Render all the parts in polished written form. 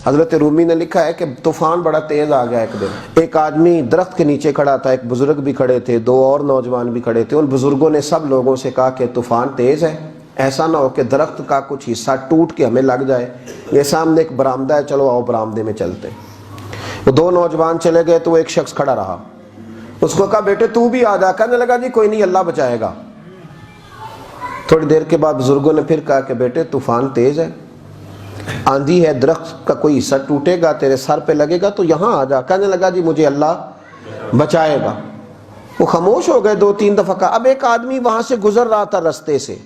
حضرت رومی نے لکھا ہے کہ طوفان بڑا تیز آ گیا ایک دن، ایک آدمی درخت کے نیچے کھڑا تھا، ایک بزرگ بھی کھڑے تھے، دو اور نوجوان بھی کھڑے تھے۔ ان بزرگوں نے سب لوگوں سے کہا کہ طوفان تیز ہے، ایسا نہ ہو کہ درخت کا کچھ حصہ ٹوٹ کے ہمیں لگ جائے، یہ سامنے ایک برآمدہ ہے، چلو آؤ برآمدے میں چلتے۔ وہ دو نوجوان چلے گئے تو وہ ایک شخص کھڑا رہا، اس کو کہا بیٹے تو بھی آ جا، کہنے لگا جی کوئی نہیں اللہ بچائے گا۔ تھوڑی دیر کے بعد بزرگوں نے پھر کہا کہ بیٹے طوفان تیز ہے، آندھی ہے، درخت کا کوئی حصہ ٹوٹے گا، تیرے سر پہ لگے گا تو یہاں آ جا، کہنے لگا جی مجھے اللہ بچائے گا۔ وہ خاموش ہو گئے، دو تین دفعہ کہا۔ اب ایک آدمی وہاں سے گزر رہا تھا رستے سے،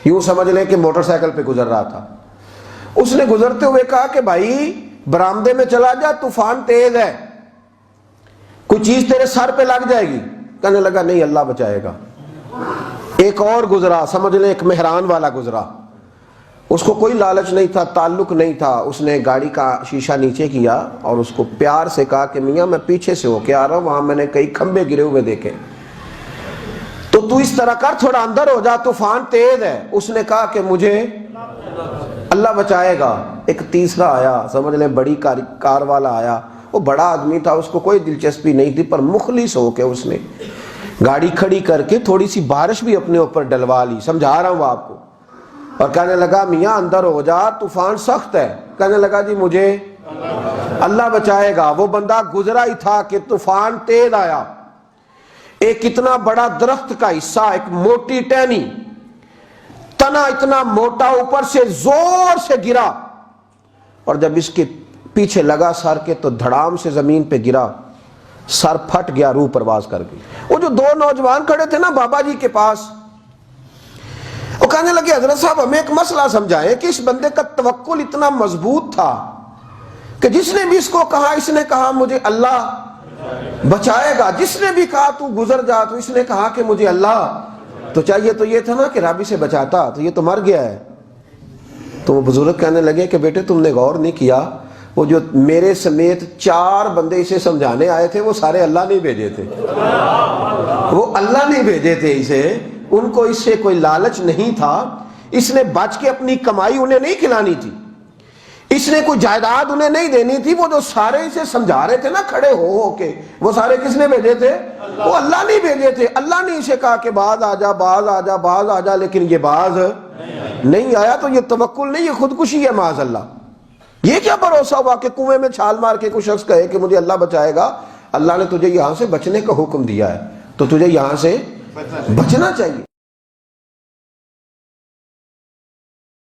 یوں سمجھ لیں کہ موٹر سائیکل پہ گزر رہا تھا، اس نے گزرتے ہوئے کہا کہ بھائی برآمدے میں چلا جا، طوفان تیز ہے، کوئی چیز تیرے سر پہ لگ جائے گی۔ کہنے لگا نہیں اللہ بچائے گا۔ ایک اور گزرا، سمجھ لیں ایک مہران والا گزرا، اس کو کوئی لالچ نہیں تھا، تعلق نہیں تھا، اس نے گاڑی کا شیشہ نیچے کیا اور اس کو پیار سے کہا کہ میاں میں پیچھے سے ہو کے آ رہا ہوں، وہاں میں نے کئی کھمبے گرے ہوئے دیکھے، تو اس طرح کر، تھوڑا اندر ہو جا، طوفان تیز ہے۔ اس نے کہا کہ مجھے اللہ بچائے گا۔ ایک تیسرا آیا، سمجھ لیں بڑی کار والا آیا، وہ بڑا آدمی تھا، اس کو کوئی دلچسپی نہیں تھی، پر مخلص ہو کے اس نے گاڑی کھڑی کر کے تھوڑی سی بارش بھی اپنے اوپر ڈلوا لی، سمجھا رہا ہوں آپ کو، اور کہنے لگا میاں اندر ہو جا، طوفان سخت ہے۔ کہنے لگا جی مجھے اللہ بچائے گا۔ وہ بندہ گزرا ہی تھا کہ طوفان تیز آیا، ایک اتنا بڑا درخت کا حصہ، ایک موٹی ٹہنی، تنا اتنا موٹا اوپر سے زور سے گرا، اور جب اس کے پیچھے لگا سر کے تو دھڑام سے زمین پہ گرا، سر پھٹ گیا، روح پرواز کر گئی۔ وہ جو دو نوجوان کھڑے تھے نا بابا جی کے پاس، وہ کہنے لگے حضرت صاحب ہمیں ایک مسئلہ سمجھائیں کہ اس بندے کا توکل اتنا مضبوط تھا کہ جس نے بھی اس کو کہا، اس نے کہا مجھے اللہ بچائے گا، جس نے بھی کہا تو گزر جا، تو اس نے کہا کہ مجھے اللہ، تو چاہیے تو یہ تھا نا کہ رابی سے بچاتا، تو یہ تو مر گیا ہے۔ تو وہ بزرگ کہنے لگے کہ بیٹے تم نے غور نہیں کیا، وہ جو میرے سمیت 4 بندے اسے سمجھانے آئے تھے وہ سارے اللہ نہیں بھیجے تھے، وہ اللہ نہیں بھیجے تھے اسے، ان کو اس سے کوئی لالچ نہیں تھا، اس نے بچ کے اپنی کمائی انہیں نہیں کھلانی تھی، اس نے کوئی جائیداد انہیں نہیں دینی تھی۔ وہ جو سارے اسے سمجھا رہے تھے نا کھڑے ہو کے، وہ سارے کس نے بھیجے تھے؟ وہ اللہ نہیں بھیجے تھے۔ اللہ نے اسے کہا کہ باز آ جا، باز آ جا، باز آ جا، لیکن یہ باز نہیں آیا، تو یہ توکل نہیں، یہ خودکشی ہے معاذ اللہ۔ یہ کیا بھروسہ ہوا کہ کنویں میں چھال مار کے کوئی شخص کہے کہ مجھے اللہ بچائے گا؟ اللہ نے تجھے یہاں سے بچنے کا حکم دیا ہے، تو تجھے یہاں سے بچنا چاہیے۔